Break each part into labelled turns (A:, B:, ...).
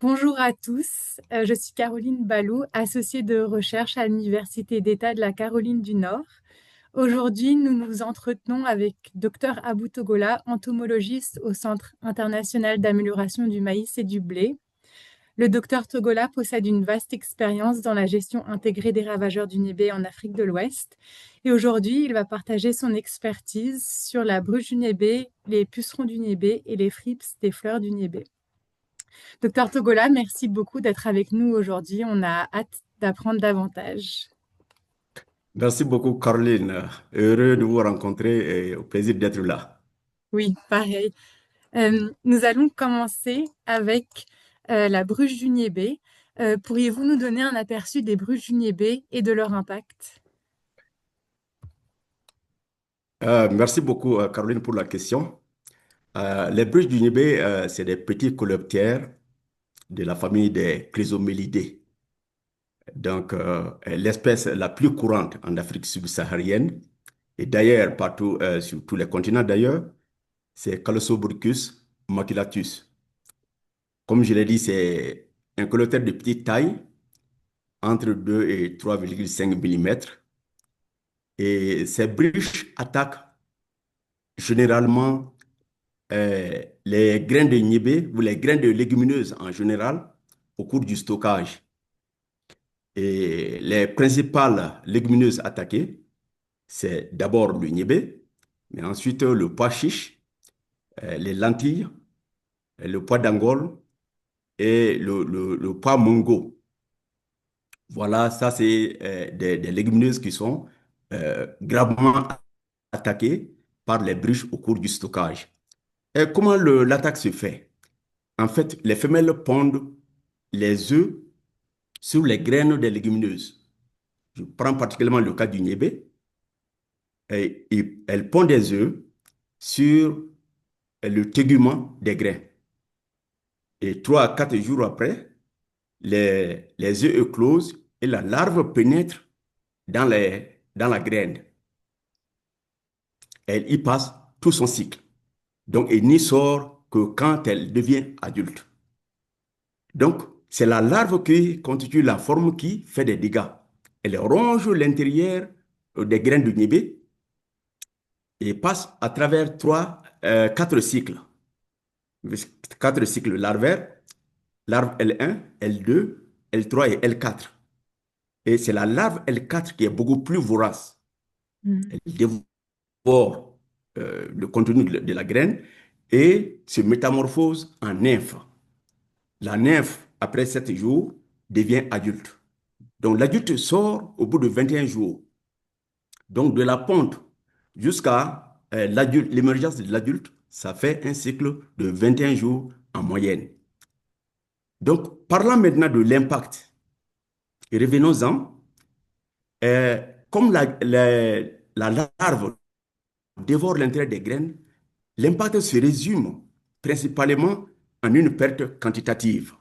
A: Bonjour à tous, je suis Caroline Balou, associée de recherche à l'Université d'État de la Caroline du Nord. Aujourd'hui, nous nous entretenons avec Dr Abou Togola, entomologiste au Centre international d'amélioration du maïs et du blé. Le docteur Togola possède une vaste expérience dans la gestion intégrée des ravageurs du niébé en Afrique de l'Ouest. Et aujourd'hui, il va partager son expertise sur la bruche du niébé, les pucerons du niébé et les frips des fleurs du niébé. Docteur Togola, merci beaucoup d'être avec nous aujourd'hui. On a hâte d'apprendre davantage.
B: Merci beaucoup, Caroline. Heureux de vous rencontrer et au plaisir d'être là.
A: Oui, pareil. Nous allons commencer avec la bruche du niébé. Pourriez-vous nous donner un aperçu des bruches du niébé et de leur impact?
B: Merci beaucoup, Caroline, pour la question. Les bruches du Nibé, c'est des petits coléoptères de la famille des Chrysomélidés. Donc, l'espèce la plus courante en Afrique subsaharienne et d'ailleurs partout sur tous les continents d'ailleurs, c'est Callosoburcus maculatus. Comme je l'ai dit, c'est un coléoptère de petite taille, entre 2 et 3,5 mm. Et ces bruches attaquent généralement les grains de niébé ou les grains de légumineuses en général au cours du stockage. Et les principales légumineuses attaquées, c'est d'abord le niébé, mais ensuite le pois chiche, les lentilles, le pois d'Angole et le pois mongo. Voilà, ça c'est des légumineuses qui sont gravement attaquées par les bruches au cours du stockage. Et comment l'attaque se fait? En fait, les femelles pondent les œufs sur les graines des légumineuses. Je prends particulièrement le cas du niébé. Et elles pondent des œufs sur le tégument des grains. Et 3 à 4 jours après, les œufs éclosent et la larve pénètre dans la graine. Elle y passe tout son cycle. Donc, elle n'y sort que quand elle devient adulte. Donc, c'est la larve qui constitue la forme qui fait des dégâts. Elle ronge l'intérieur des graines de niébé et passe à travers 4 cycles. 4 cycles larvaires, larve L1, L2, L3 et L4. Et c'est la larve L4 qui est beaucoup plus vorace.
A: Mhm.
B: Elle dévore le contenu de la graine et se métamorphose en nymphe. La nymphe, après 7 jours, devient adulte. Donc l'adulte sort au bout de 21 jours. Donc de la ponte jusqu'à l'émergence de l'adulte, ça fait un cycle de 21 jours en moyenne. Donc parlant maintenant de l'impact, et revenons-en, euh, comme la larve dévore l'intérieur des graines, l'impact se résume principalement en une perte quantitative.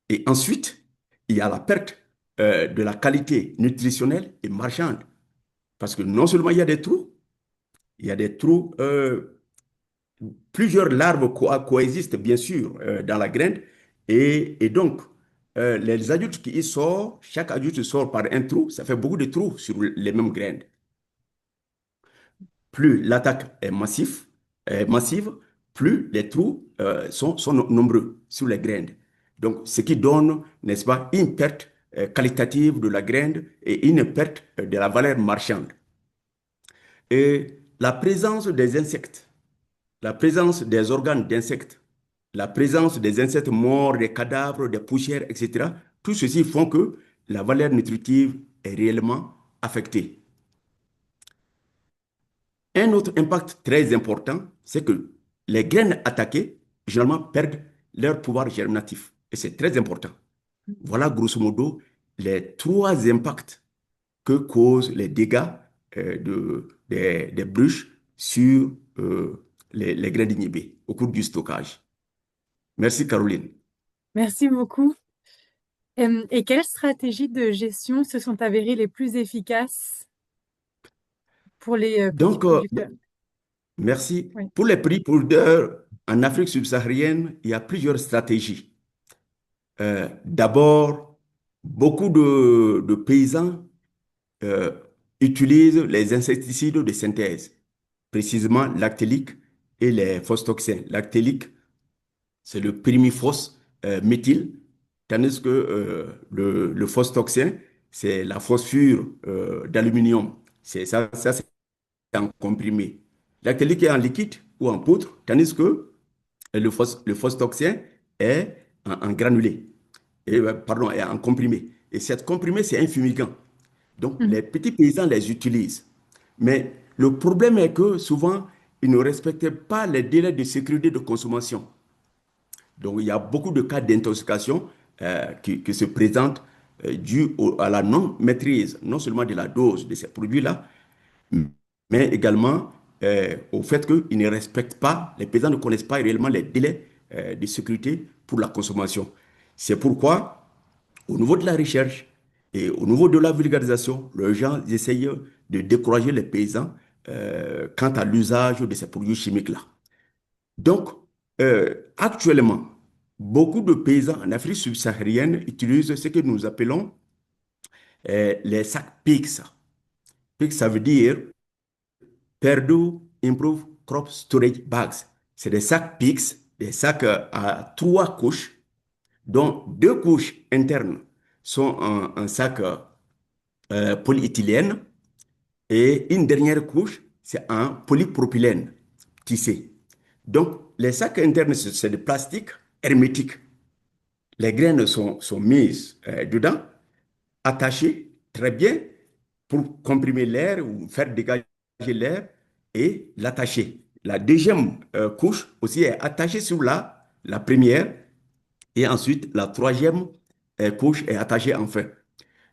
B: Et ensuite, il y a la perte de la qualité nutritionnelle et marchande. Parce que non seulement il y a des trous, plusieurs larves coexistent bien sûr dans la graine. Et donc, les adultes qui y sortent, chaque adulte sort par un trou, ça fait beaucoup de trous sur les mêmes graines. Plus l'attaque massive, plus les trous sont nombreux sur les graines. Donc, ce qui donne, n'est-ce pas, une perte qualitative de la graine et une perte de la valeur marchande. Et la présence des insectes, la présence des organes d'insectes, la présence des insectes morts, des cadavres, des poussières, etc., tout ceci font que la valeur nutritive est réellement affectée. Un autre impact très important, c'est que les graines attaquées, généralement, perdent leur pouvoir germinatif. Et c'est très important. Voilà, grosso modo, les 3 impacts que causent les dégâts des bruches sur les graines d'inhibé au cours du stockage. Merci, Caroline.
A: Merci beaucoup. Et quelles stratégies de gestion se sont avérées les plus efficaces pour les petits
B: Donc,
A: producteurs?
B: merci.
A: Oui.
B: Pour les petits producteurs en Afrique subsaharienne, il y a plusieurs stratégies. D'abord, beaucoup de paysans euh, utilisent les insecticides de synthèse, précisément lactélique et les phostoxins. Lactélique, c'est le pyrimifos méthyle, tandis que le phostoxin, c'est la phosphure d'aluminium. C'est en comprimé. Lactélique est en liquide ou en poudre, tandis que le phostoxin est en granulé, pardon, est en comprimé. Et cette comprimé, c'est un fumigant. Donc,
A: Mhm.
B: les petits paysans les utilisent. Mais le problème est que souvent, ils ne respectent pas les délais de sécurité de consommation. Donc, il y a beaucoup de cas d'intoxication qui se présentent à la non-maîtrise, non seulement de la dose de ces produits-là, mais également au fait qu'ils ne respectent pas, les paysans ne connaissent pas réellement les délais de sécurité pour la consommation. C'est pourquoi, au niveau de la recherche et au niveau de la vulgarisation, les gens essayent de décourager les paysans quant à l'usage de ces produits chimiques-là. Donc, actuellement, beaucoup de paysans en Afrique subsaharienne utilisent ce que nous appelons les sacs PICS. PICS, ça veut dire Purdue Improve Crop Storage Bags. C'est des sacs PICS, des sacs à trois couches, dont deux couches internes sont un sac polyéthylène et une dernière couche, c'est un polypropylène tissé. Donc, les sacs internes, c'est de plastique hermétique. Les graines sont mises dedans, attachées très bien pour comprimer l'air ou faire dégager l'air et l'attacher. La deuxième couche aussi est attachée sur la première et ensuite la troisième couche est attachée enfin.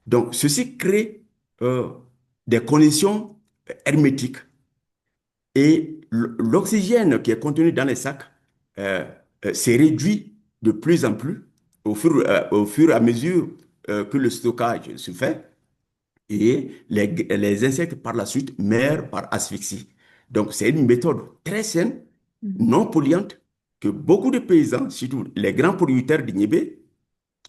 B: Donc, ceci crée euh, des conditions hermétiques et l'oxygène qui est contenu dans les sacs euh, s'est réduit de plus en plus au fur et à mesure que le stockage se fait et les insectes par la suite meurent par asphyxie. Donc c'est une méthode très saine,
A: Mhm.
B: non polluante, que beaucoup de paysans, surtout les grands producteurs d'Ignébé,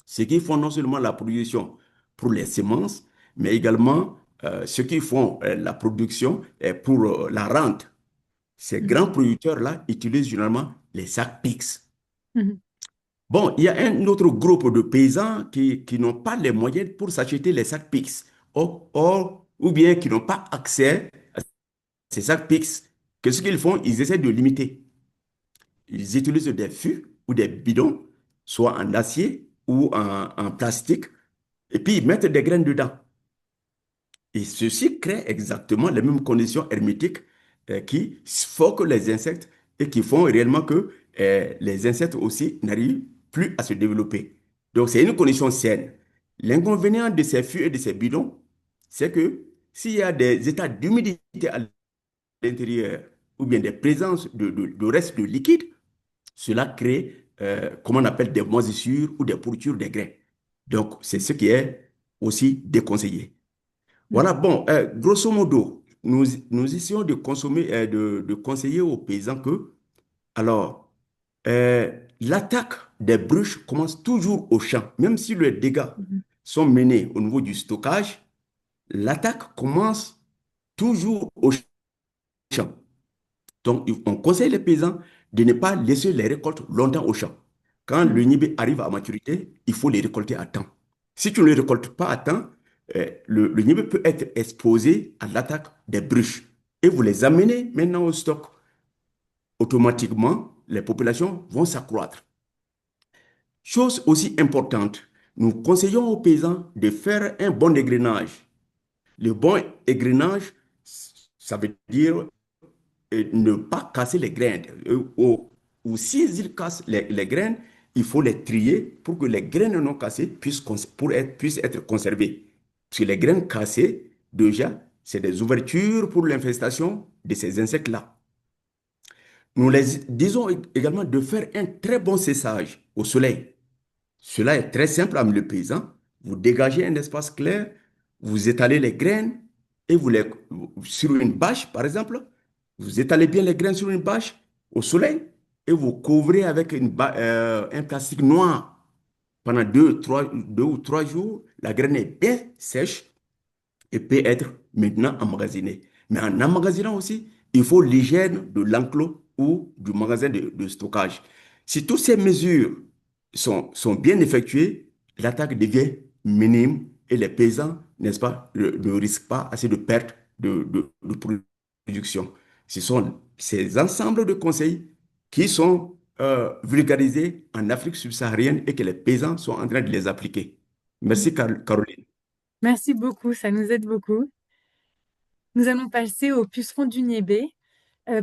B: ceux qui font non seulement la production pour les semences, mais également ceux qui font la production pour la rente. Ces
A: Mhm.
B: grands producteurs-là utilisent généralement les sacs PIX.
A: Mhm.
B: Bon, il y a un autre groupe de paysans qui n'ont pas les moyens pour s'acheter les sacs PIX, ou bien qui n'ont pas accès à ces sacs PIX. Qu'est-ce qu'ils font? Ils essaient de limiter. Ils utilisent des fûts ou des bidons, soit en acier ou en plastique, et puis ils mettent des graines dedans. Et ceci crée exactement les mêmes conditions hermétiques qui foquent les insectes et qui font réellement que les insectes aussi n'arrivent plus à se développer. Donc, c'est une condition saine. L'inconvénient de ces fûts et de ces bidons, c'est que s'il y a des états d'humidité à l'intérieur ou bien des présences de restes de liquide, cela crée, comment on appelle, des moisissures ou des pourritures des grains. Donc, c'est ce qui est aussi déconseillé. Voilà,
A: Mhm.
B: bon, grosso modo, nous essayons de consommer, de conseiller aux paysans que, alors, l'attaque des bruches commence toujours au champ. Même si les dégâts
A: Mhm.
B: sont menés au niveau du stockage, l'attaque commence toujours au champ. Donc, on conseille les paysans de ne pas laisser les récoltes longtemps au champ. Quand le
A: Mhm.
B: nibé arrive à maturité, il faut les récolter à temps. Si tu ne les récoltes pas à temps, le nibé peut être exposé à l'attaque des bruches. Et vous les amenez maintenant au stock. Automatiquement, les populations vont s'accroître. Chose aussi importante, nous conseillons aux paysans de faire un bon égrenage. Le bon égrenage, ça veut dire et ne pas casser les graines. Ou s'ils cassent les graines, il faut les trier pour que les graines non cassées puissent être conservées. Parce que les graines cassées, déjà, c'est des ouvertures pour l'infestation de ces insectes-là. Nous les disons également de faire un très bon séchage au soleil. Cela est très simple à le paysan. Vous dégagez un espace clair, vous étalez les graines et sur une bâche, par exemple, vous étalez bien les graines sur une bâche au soleil et vous couvrez avec un plastique noir pendant 2 ou 3 jours, la graine est bien sèche et peut être maintenant emmagasinée. Mais en emmagasinant aussi, il faut l'hygiène de l'enclos ou du magasin de stockage. Si toutes ces mesures sont bien effectuées, l'attaque devient minime et les paysans, n'est-ce pas, ne risquent pas assez de pertes de production. Ce sont ces ensembles de conseils qui sont vulgarisés en Afrique subsaharienne et que les paysans sont en train de les appliquer. Merci, Caroline.
A: Merci beaucoup, ça nous aide beaucoup. Nous allons passer aux pucerons du niébé.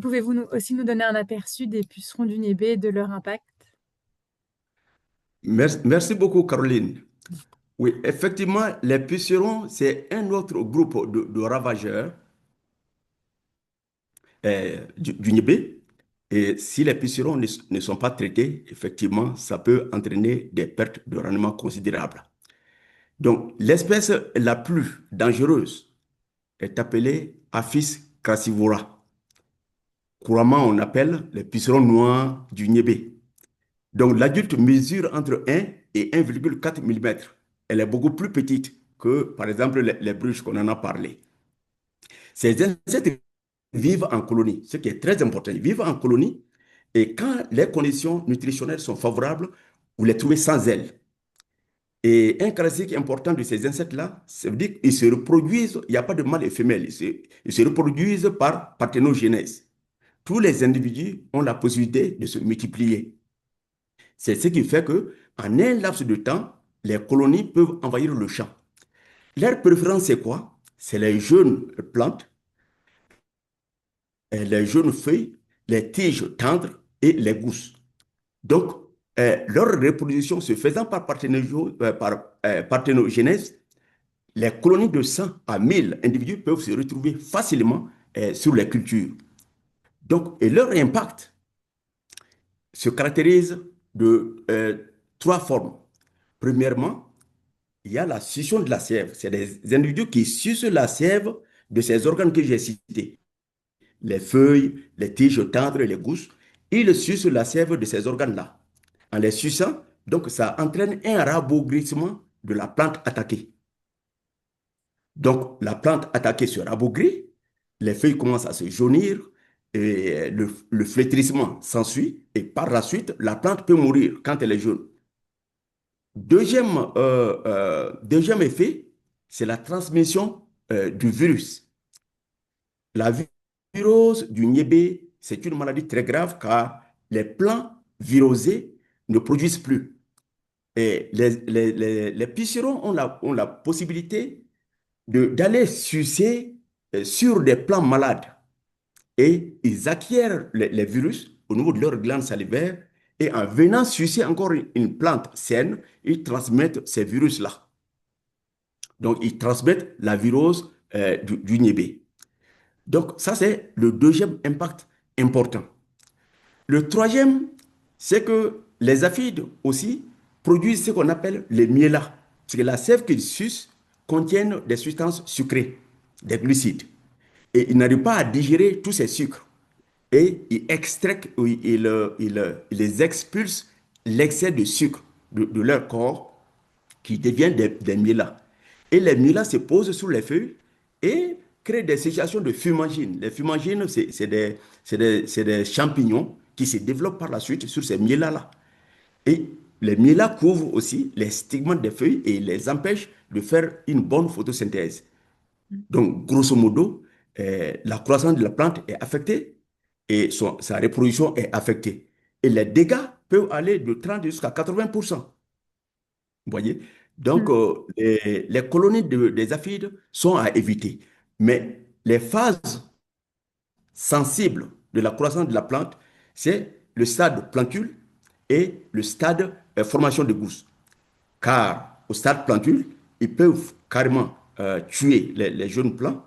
A: Pouvez-vous aussi nous donner un aperçu des pucerons du niébé et de leur impact?
B: Merci beaucoup, Caroline. Oui, effectivement, les pucerons, c'est un autre groupe de ravageurs du Nibé. Et si les pucerons ne sont pas traités, effectivement, ça peut entraîner des pertes de rendement considérables. Donc, l'espèce la plus dangereuse est appelée Apis crassivora. Couramment, on appelle les pucerons noirs du Nibé. Donc, l'adulte mesure entre 1 et 1,4 mm. Elle est beaucoup plus petite que, par exemple, les bruges qu'on en a parlé. Ces insectes vivent en colonie, ce qui est très important. Ils vivent en colonie et quand les conditions nutritionnelles sont favorables, vous les trouvez sans ailes. Et un caractéristique important de ces insectes-là, ça veut dire qu'ils se reproduisent, il n'y a pas de mâle et femelle, ils se reproduisent par parthénogenèse. Tous les individus ont la possibilité de se multiplier. C'est ce qui fait que, en un laps de temps, les colonies peuvent envahir le champ. Leur préférence, c'est quoi? C'est les jeunes plantes, les jeunes feuilles, les tiges tendres et les gousses. Donc, leur reproduction se faisant par parthénogenèse, les colonies de 100 à 1000 individus peuvent se retrouver facilement sur les cultures. Donc, et leur impact se caractérise de 3 formes. Premièrement, il y a la succion de la sève. C'est des individus qui sucent la sève de ces organes que j'ai cités. Les feuilles, les tiges tendres et les gousses. Ils sucent la sève de ces organes-là. En les suçant, donc ça entraîne un rabaugrissement de la plante attaquée. Donc la plante attaquée se rabougrit, les feuilles commencent à se jaunir, et le flétrissement s'ensuit, et par la suite, la plante peut mourir quand elle est jaune. Deuxième effet, c'est la transmission du virus. La virose du niébé, c'est une maladie très grave car les plants virosés ne produisent plus. Et les pucerons ont la possibilité d'aller sucer sur des plants malades et ils acquièrent les virus au niveau de leur glande salivaire et en venant sucer encore une plante saine, ils transmettent ces virus-là. Donc, ils transmettent la virose du niébé. Donc, ça, c'est le deuxième impact important. Le troisième, c'est que les aphides aussi produisent ce qu'on appelle les mielas. Parce que la sève qu'ils sucent contient des substances sucrées, des glucides. Et ils n'arrivent pas à digérer tous ces sucres. Et ils extraient, ils les expulsent l'excès de sucre de leur corps qui deviennent des mielas. Et les mielas se posent sur les feuilles et créent des situations de fumagine. Les fumagines, c'est des champignons qui se développent par la suite sur ces mielas-là. Et les mielas couvrent aussi les stigmates des feuilles et les empêchent de faire une bonne photosynthèse. Donc, grosso modo, la croissance de la plante est affectée et sa reproduction est affectée. Et les dégâts peuvent aller de 30 jusqu'à 80%. Vous voyez? Donc,
A: Hmm.
B: les colonies des aphides sont à éviter. Mais les phases sensibles de la croissance de la plante, c'est le stade plantule et le stade formation de gousses. Car au stade plantule, ils peuvent carrément tuer les jeunes plants,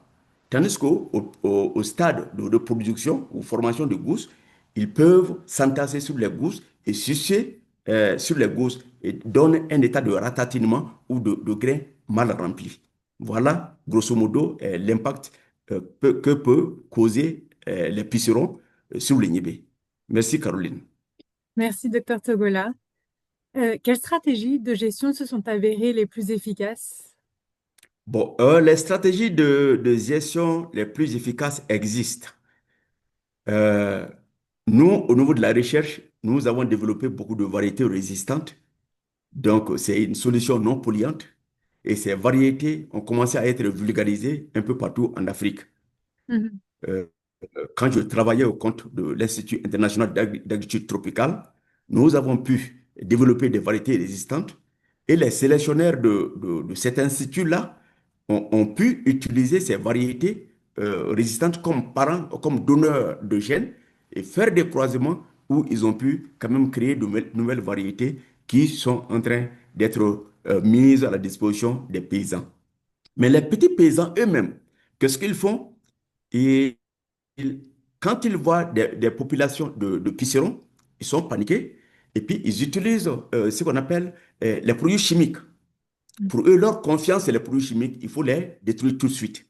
B: tandis qu'au stade de reproduction ou formation de gousses, ils peuvent s'entasser sur les gousses et sucer sur les gousses et donner un état de ratatinement ou de grain mal rempli. Voilà, grosso modo, l'impact que peut causer les pucerons sur les nibés. Merci, Caroline.
A: Merci, docteur Togola. Quelles stratégies de gestion se sont avérées les plus efficaces?
B: Bon, les stratégies de gestion les plus efficaces existent. Euh, Nous, au niveau de la recherche, nous avons développé beaucoup de variétés résistantes. Donc, c'est une solution non polluante. Et ces variétés ont commencé à être vulgarisées un peu partout en Afrique.
A: Mhm.
B: Euh, Quand je travaillais au compte de l'Institut international d'agriculture tropicale, nous avons pu développer des variétés résistantes et les sélectionnaires de cet institut-là ont pu utiliser ces variétés résistantes comme parents, comme donneurs de gènes et faire des croisements où ils ont pu quand même créer de nouvelles variétés qui sont en train d'être mises à la disposition des paysans. Mais les petits paysans eux-mêmes, qu'est-ce qu'ils font? Et ils- quand ils voient des populations de pucerons, ils sont paniqués et puis ils utilisent ce qu'on appelle les produits chimiques. Pour eux, leur confiance, c'est les produits chimiques. Il faut les détruire tout de suite.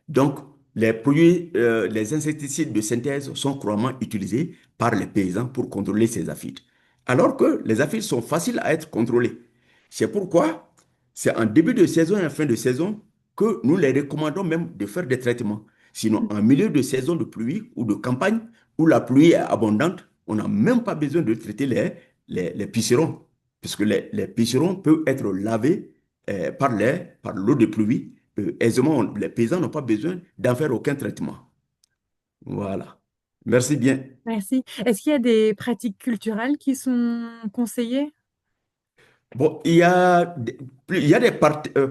B: Donc, les produits, les insecticides de synthèse sont couramment utilisés par les paysans pour contrôler ces aphides. Alors que les aphides sont faciles à être contrôlés. C'est pourquoi c'est en début de saison et en fin de saison que nous les recommandons même de faire des traitements. Sinon, en milieu de saison de pluie ou de campagne, où la pluie est abondante, on n'a même pas besoin de traiter les pucerons, puisque les pucerons peuvent être lavés par l'eau de pluie aisément, les paysans n'ont pas besoin d'en faire aucun traitement. Voilà. Merci bien.
A: Merci. Est-ce qu'il y a des pratiques culturelles qui sont conseillées?
B: Bon, il y a des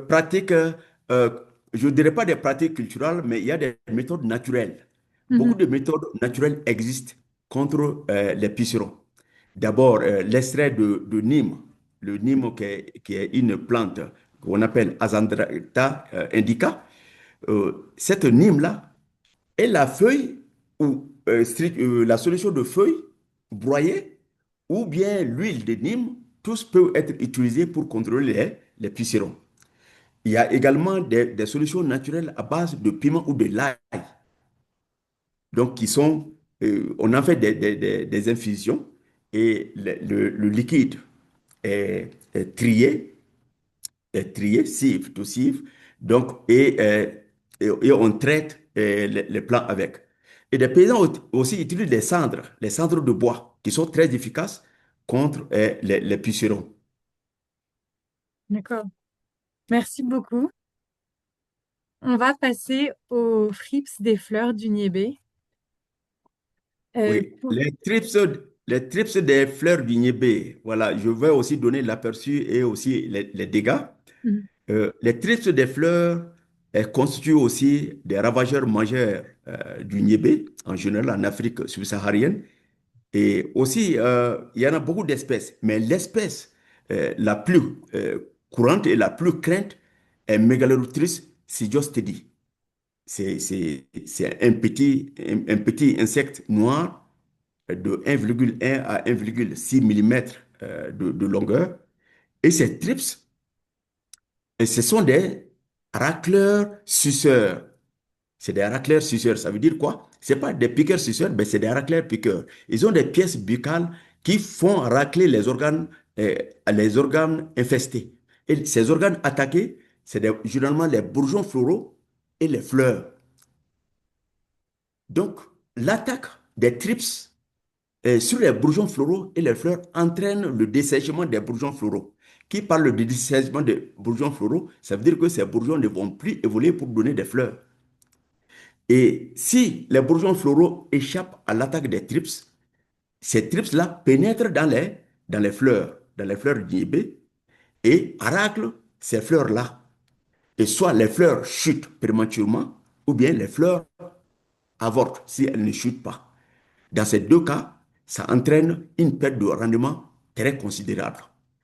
B: pratiques, euh, je ne dirais pas des pratiques culturelles, mais il y a des méthodes naturelles. Beaucoup
A: Mhm.
B: de méthodes naturelles existent contre les pucerons. D'abord, l'extrait de Nîmes, le Nîmes qui est une plante qu'on appelle Azandrata indica. Cette Nîmes-là, et la feuille ou la solution de feuille broyée ou bien l'huile de Nîmes, tous peuvent être utilisés pour contrôler les pucerons. Il y a également des solutions naturelles à base de piment ou de l'ail. Donc, on en fait des infusions et le liquide est trié, sieve to sieve, donc, et on traite les plants avec. Et des paysans aussi utilisent les cendres de bois, qui sont très efficaces contre les pucerons.
A: D'accord. Merci beaucoup. On va passer aux frips des fleurs du niébé. Euh,
B: Oui,
A: pour-
B: les trips des fleurs du niébé, voilà, je vais aussi donner l'aperçu et aussi les dégâts.
A: Mhm.
B: Les trips des fleurs constituent aussi des ravageurs majeurs du niébé, en général en Afrique subsaharienne. Et aussi, il y en a beaucoup d'espèces, mais l'espèce la plus courante et la plus crainte est Megalorhotris sigiostedi. C'est un petit insecte noir de 1,1 à 1,6 mm de longueur. Et ces trips, ce sont des racleurs suceurs. C'est des racleurs suceurs. Ça veut dire quoi? C'est pas des piqueurs suceurs, mais c'est des racleurs piqueurs. Ils ont des pièces buccales qui font racler euh, les organes infestés. Et ces organes attaqués, généralement les bourgeons floraux et les fleurs. Donc, l'attaque des trips sur les bourgeons floraux et les fleurs entraîne le dessèchement des bourgeons floraux. Qui parle de dessèchement des bourgeons floraux, ça veut dire que ces bourgeons ne vont plus évoluer pour donner des fleurs. Et si les bourgeons floraux échappent à l'attaque des trips, ces trips-là pénètrent dans les fleurs du niébé et raclent ces fleurs-là. Et soit les fleurs chutent prématurément, ou bien les fleurs avortent si elles ne chutent pas. Dans ces deux cas, ça entraîne une perte de rendement très considérable.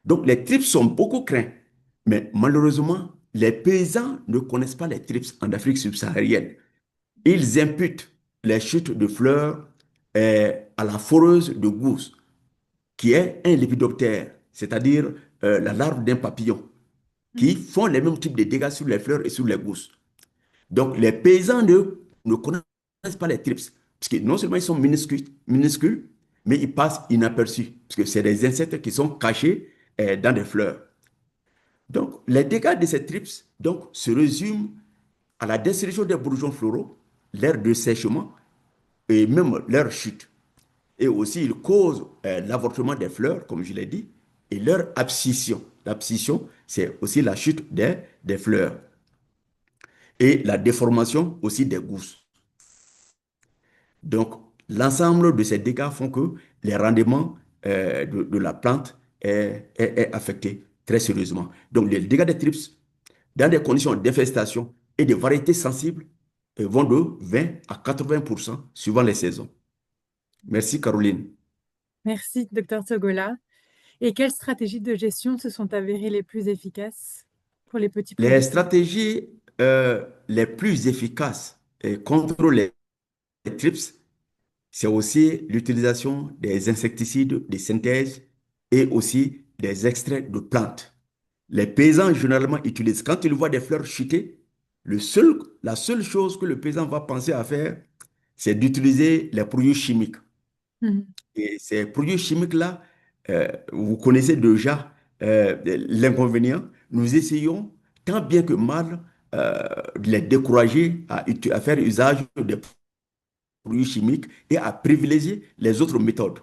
B: Donc les trips sont beaucoup craints, mais malheureusement, les paysans ne connaissent pas les trips en Afrique subsaharienne. Ils imputent les chutes de fleurs à la foreuse de gousse, qui est un lépidoptère, c'est-à-dire la larve d'un papillon, qui font les mêmes types de dégâts sur les fleurs et sur les gousses. Donc, les paysans ne connaissent pas les trips, parce que non seulement ils sont minuscules, mais ils passent inaperçus, parce que c'est des insectes qui sont cachés dans des fleurs. Donc, les dégâts de ces trips donc, se résument à la destruction des bourgeons floraux, leur dessèchement et même leur chute. Et aussi, ils causent l'avortement des fleurs, comme je l'ai dit, et leur abscission. L'abscission, c'est aussi la chute des fleurs et la déformation aussi des gousses. Donc, l'ensemble de ces dégâts font que les rendements de la plante est affecté très sérieusement. Donc, les dégâts des trips dans des conditions d'infestation et de variétés sensibles vont de 20 à 80% suivant les saisons. Merci, Caroline.
A: Merci, docteur Togola. Et quelles stratégies de gestion se sont avérées les plus efficaces pour les petits
B: Les
A: producteurs?
B: stratégies les plus efficaces contre les trips, c'est aussi l'utilisation des insecticides de synthèse et aussi des extraits de plantes. Les paysans généralement utilisent, quand ils voient des fleurs chuter, la seule chose que le paysan va penser à faire, c'est d'utiliser les produits chimiques.
A: Mhm.
B: Et ces produits chimiques-là, vous connaissez déjà l'inconvénient. Nous essayons, tant bien que mal, de les décourager à faire usage des produits chimiques et à privilégier les autres méthodes.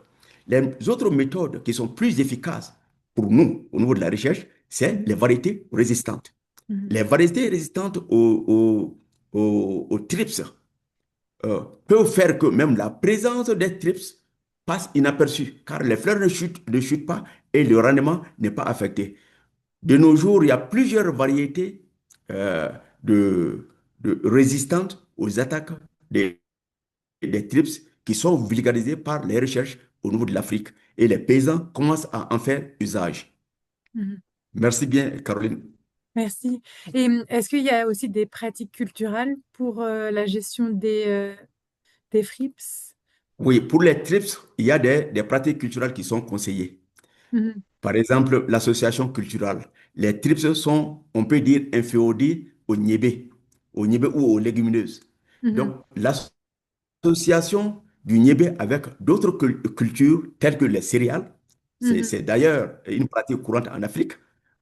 B: Les autres méthodes qui sont plus efficaces pour nous au niveau de la recherche, c'est
A: Mhm.
B: les variétés résistantes.
A: Mhm.
B: Les variétés résistantes aux TRIPS peuvent faire que même la présence des TRIPS passe inaperçue, car les fleurs ne chutent pas et le rendement n'est pas affecté. De nos jours, il y a plusieurs variétés euh, de, résistantes aux attaques des TRIPS qui sont vulgarisées par les recherches au niveau de l'Afrique. Et les paysans commencent à en faire usage.
A: Mhm.
B: Merci bien, Caroline.
A: Merci. Et est-ce qu'il y a aussi des pratiques culturelles pour la gestion des frips?
B: Oui, pour les TRIPS, il y a des pratiques culturelles qui sont conseillées.
A: Mhm.
B: Par exemple, l'association culturelle. Les TRIPS sont, on peut dire, inféodés au niébé ou aux légumineuses.
A: Mhm.
B: Donc, l'association du niébé avec d'autres cultures telles que les céréales,
A: Mhm.
B: c'est d'ailleurs une pratique courante en Afrique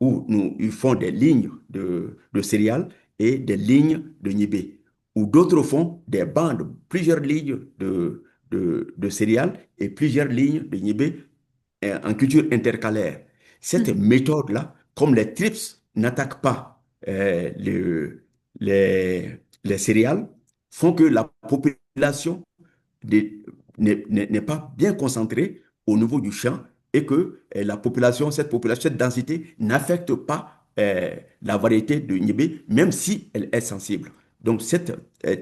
B: où ils font des lignes de céréales et des lignes de niébé. Ou d'autres font des bandes, plusieurs lignes de céréales et plusieurs lignes de niébé en culture intercalaire. Cette
A: Mhm.
B: méthode-là, comme les TRIPS n'attaquent pas les céréales, font que la population n'est n'est pas bien concentrée au niveau du champ et que cette population, cette densité n'affecte pas la variété de Niébé, même si elle est sensible. Donc, cette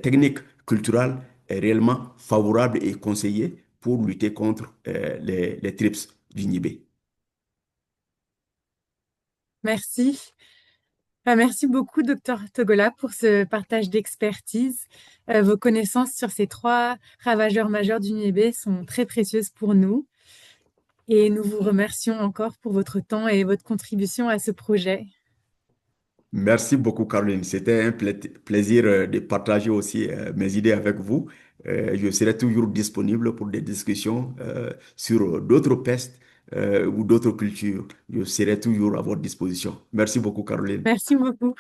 B: technique culturelle est réellement favorable et conseillée pour lutter contre les TRIPS du Niébé.
A: Merci. Merci beaucoup, docteur Togola, pour ce partage d'expertise. Vos connaissances sur ces trois ravageurs majeurs du niébé sont très précieuses pour nous et nous vous remercions encore pour votre temps et votre contribution à ce projet.
B: Merci beaucoup, Caroline. C'était un plaisir de partager aussi mes idées avec vous. Je serai toujours disponible pour des discussions sur d'autres pestes ou d'autres cultures. Je serai toujours à votre disposition. Merci beaucoup, Caroline.
A: Merci beaucoup.